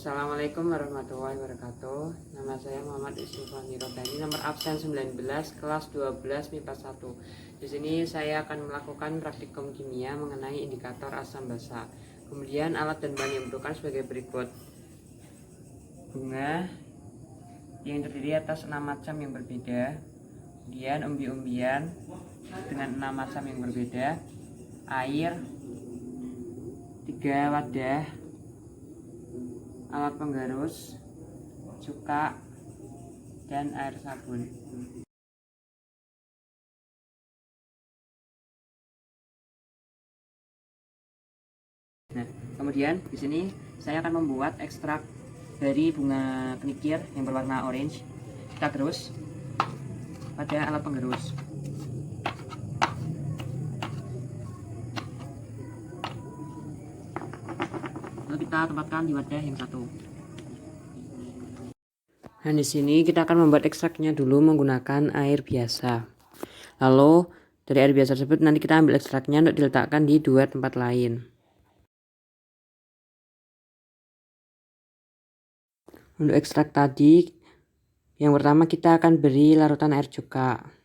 Assalamualaikum warahmatullahi wabarakatuh. Nama saya Muhammad Istifani Rodani, nomor absen 19, kelas 12 MIPA 1. Di sini saya akan melakukan praktikum kimia mengenai indikator asam basa. Kemudian alat dan bahan yang dibutuhkan sebagai berikut. Bunga yang terdiri atas 6 macam yang berbeda. Kemudian umbi-umbian dengan 6 macam yang berbeda. Air 3 wadah, alat penggarus, cuka, dan air sabun. Nah, kemudian di sini saya akan membuat ekstrak dari bunga kenikir yang berwarna orange. Kita gerus pada alat penggerus. Lalu kita tempatkan di wadah yang satu. Nah, di sini kita akan membuat ekstraknya dulu menggunakan air biasa. Lalu dari air biasa tersebut nanti kita ambil ekstraknya untuk diletakkan di dua tempat lain. Untuk ekstrak tadi, yang pertama kita akan beri larutan air cuka.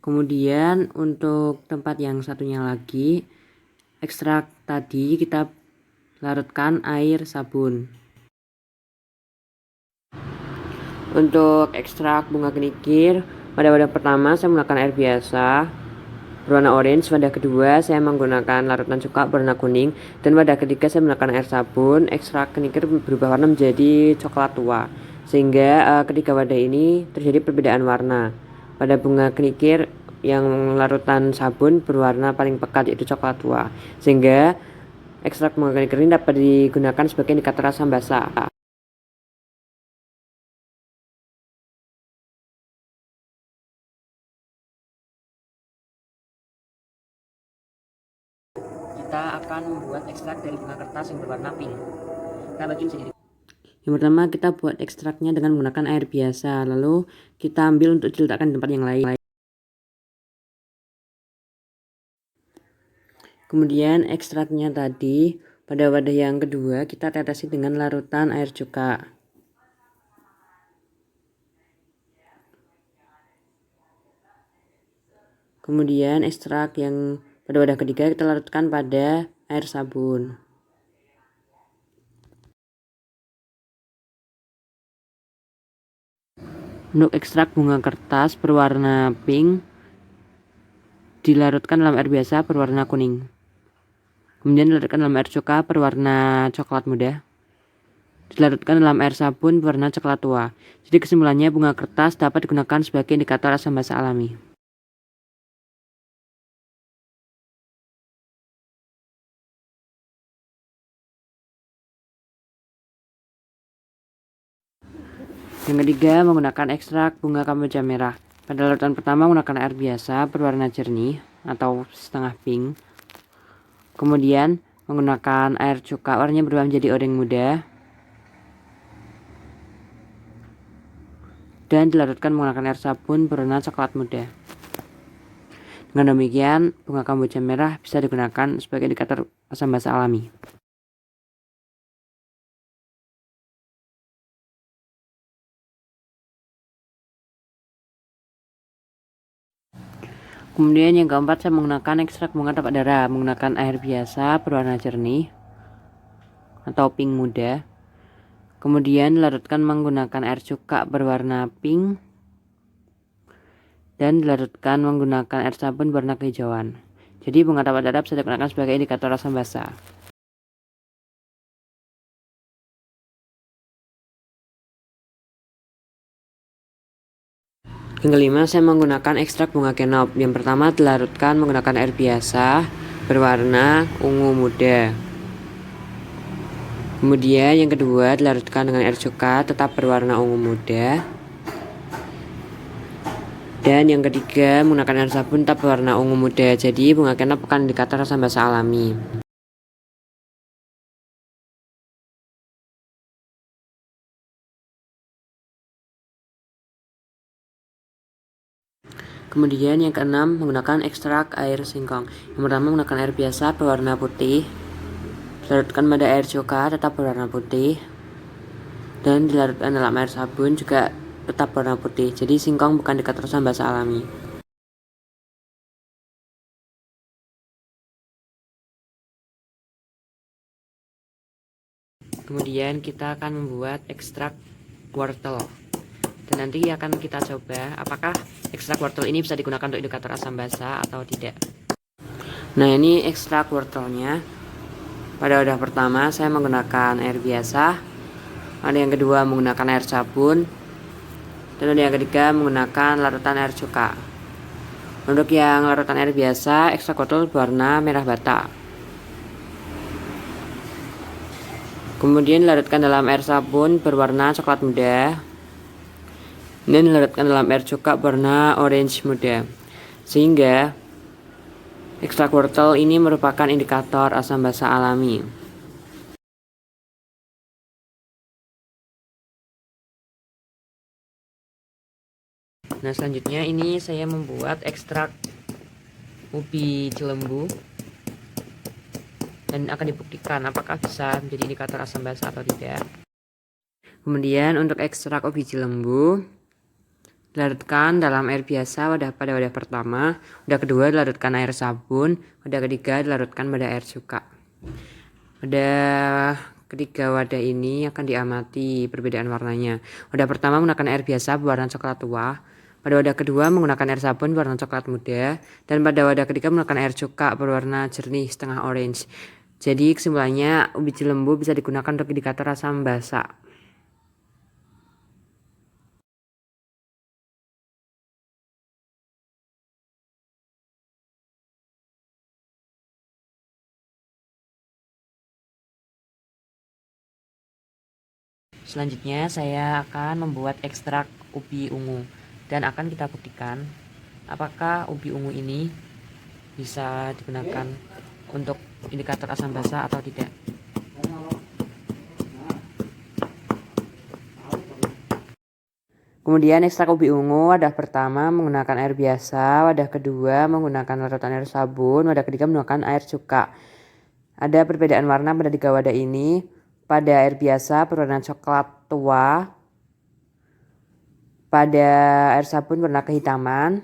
Kemudian untuk tempat yang satunya lagi, ekstrak tadi kita larutkan air sabun. Untuk ekstrak bunga kenikir, pada wadah pertama saya menggunakan air biasa berwarna orange, wadah kedua saya menggunakan larutan cuka berwarna kuning, dan wadah ketiga saya menggunakan air sabun. Ekstrak kenikir berubah warna menjadi coklat tua, sehingga ketiga wadah ini terjadi perbedaan warna. Pada bunga kenikir yang larutan sabun berwarna paling pekat yaitu coklat tua, sehingga ekstrak bunga kenikir ini dapat digunakan sebagai indikator asam basa. Kita akan membuat ekstrak dari bunga kertas yang berwarna pink. Kita bagi sendiri. Yang pertama kita buat ekstraknya dengan menggunakan air biasa, lalu kita ambil untuk diletakkan di tempat yang lain. Kemudian ekstraknya tadi pada wadah yang kedua kita tetesi dengan larutan air cuka. Kemudian ekstrak yang pada wadah ketiga kita larutkan pada air sabun. Untuk ekstrak bunga kertas berwarna pink dilarutkan dalam air biasa berwarna kuning. Kemudian dilarutkan dalam air cuka berwarna coklat muda. Dilarutkan dalam air sabun berwarna coklat tua. Jadi kesimpulannya bunga kertas dapat digunakan sebagai indikator asam basa alami. Yang ketiga, menggunakan ekstrak bunga kamboja merah. Pada larutan pertama menggunakan air biasa berwarna jernih atau setengah pink. Kemudian menggunakan air cuka warnanya berubah menjadi oranye muda. Dan dilarutkan menggunakan air sabun berwarna coklat muda. Dengan demikian, bunga kamboja merah bisa digunakan sebagai indikator asam basa alami. Kemudian yang keempat, saya menggunakan ekstrak bunga tapak dara menggunakan air biasa berwarna jernih atau pink muda. Kemudian dilarutkan menggunakan air cuka berwarna pink dan dilarutkan menggunakan air sabun berwarna kehijauan. Jadi bunga tapak dara bisa digunakan sebagai indikator asam basa. Yang kelima, saya menggunakan ekstrak bunga kenop. Yang pertama dilarutkan menggunakan air biasa berwarna ungu muda. Kemudian yang kedua dilarutkan dengan air cuka tetap berwarna ungu muda. Dan yang ketiga menggunakan air sabun tetap berwarna ungu muda. Jadi bunga kenop bukan indikator asam basa alami. Kemudian yang keenam, menggunakan ekstrak air singkong. Yang pertama menggunakan air biasa berwarna putih, dilarutkan pada air cuka tetap berwarna putih, dan dilarutkan dalam air sabun juga tetap berwarna putih. Jadi singkong bukan indikator asam basa alami. Kemudian kita akan membuat ekstrak wortel. Dan nanti akan kita coba apakah ekstrak wortel ini bisa digunakan untuk indikator asam basa atau tidak. Nah, ini ekstrak wortelnya. Pada wadah pertama saya menggunakan air biasa, ada yang kedua menggunakan air sabun, dan ada yang ketiga menggunakan larutan air cuka. Untuk yang larutan air biasa, ekstrak wortel berwarna merah bata. Kemudian dilarutkan dalam air sabun berwarna coklat muda, dan dilarutkan dalam air cuka berwarna orange muda, sehingga ekstrak wortel ini merupakan indikator asam basa alami. Nah, selanjutnya ini saya membuat ekstrak ubi cilembu dan akan dibuktikan apakah bisa menjadi indikator asam basa atau tidak. Kemudian untuk ekstrak ubi cilembu dilarutkan dalam air biasa pada wadah pertama, wadah kedua dilarutkan air sabun, wadah ketiga dilarutkan pada air cuka. Pada ketiga wadah ini akan diamati perbedaan warnanya. Wadah pertama menggunakan air biasa berwarna coklat tua, pada wadah kedua menggunakan air sabun berwarna coklat muda, dan pada wadah ketiga menggunakan air cuka berwarna jernih setengah orange. Jadi kesimpulannya ubi cilembu bisa digunakan untuk indikator asam basa. Selanjutnya saya akan membuat ekstrak ubi ungu dan akan kita buktikan apakah ubi ungu ini bisa digunakan untuk indikator asam basa atau tidak. Kemudian ekstrak ubi ungu, wadah pertama menggunakan air biasa, wadah kedua menggunakan larutan air sabun, wadah ketiga menggunakan air cuka. Ada perbedaan warna pada tiga wadah ini. Pada air biasa berwarna coklat tua, pada air sabun berwarna kehitaman,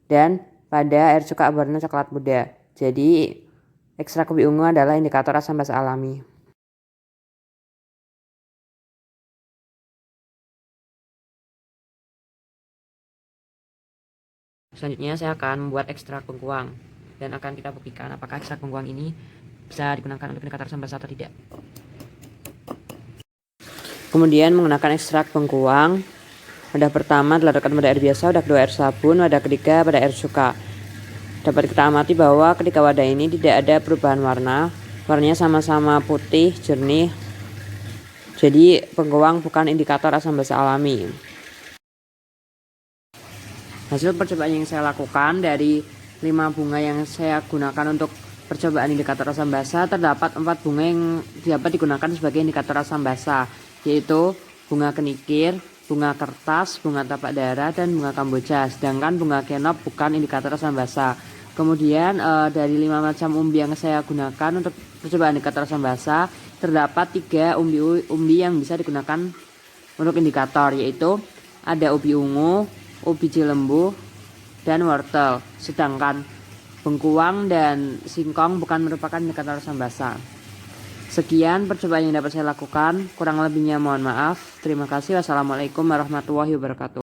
dan pada air cuka berwarna coklat muda. Jadi ekstrak ubi ungu adalah indikator asam basa alami. Selanjutnya saya akan membuat ekstrak bengkuang dan akan kita buktikan apakah ekstrak bengkuang ini bisa digunakan untuk indikator asam basa atau tidak. Kemudian menggunakan ekstrak bengkuang, wadah pertama dilarutkan pada air biasa, wadah kedua air sabun, wadah ketiga pada air cuka. Dapat kita amati bahwa ketika wadah ini tidak ada perubahan warna, warnanya sama-sama putih jernih. Jadi bengkuang bukan indikator asam basa alami. Hasil percobaan yang saya lakukan dari 5 bunga yang saya gunakan untuk percobaan indikator asam basa, terdapat 4 bunga yang dapat digunakan sebagai indikator asam basa, yaitu bunga kenikir, bunga kertas, bunga tapak darah, dan bunga kamboja. Sedangkan bunga kenop bukan indikator asam basa. Kemudian dari 5 macam umbi yang saya gunakan untuk percobaan indikator asam basa, terdapat 3 umbi yang bisa digunakan untuk indikator, yaitu ada ubi ungu, ubi cilembu, dan wortel. Sedangkan bengkuang dan singkong bukan merupakan indikator asam basa. Sekian percobaan yang dapat saya lakukan, kurang lebihnya mohon maaf. Terima kasih. Wassalamualaikum warahmatullahi wabarakatuh.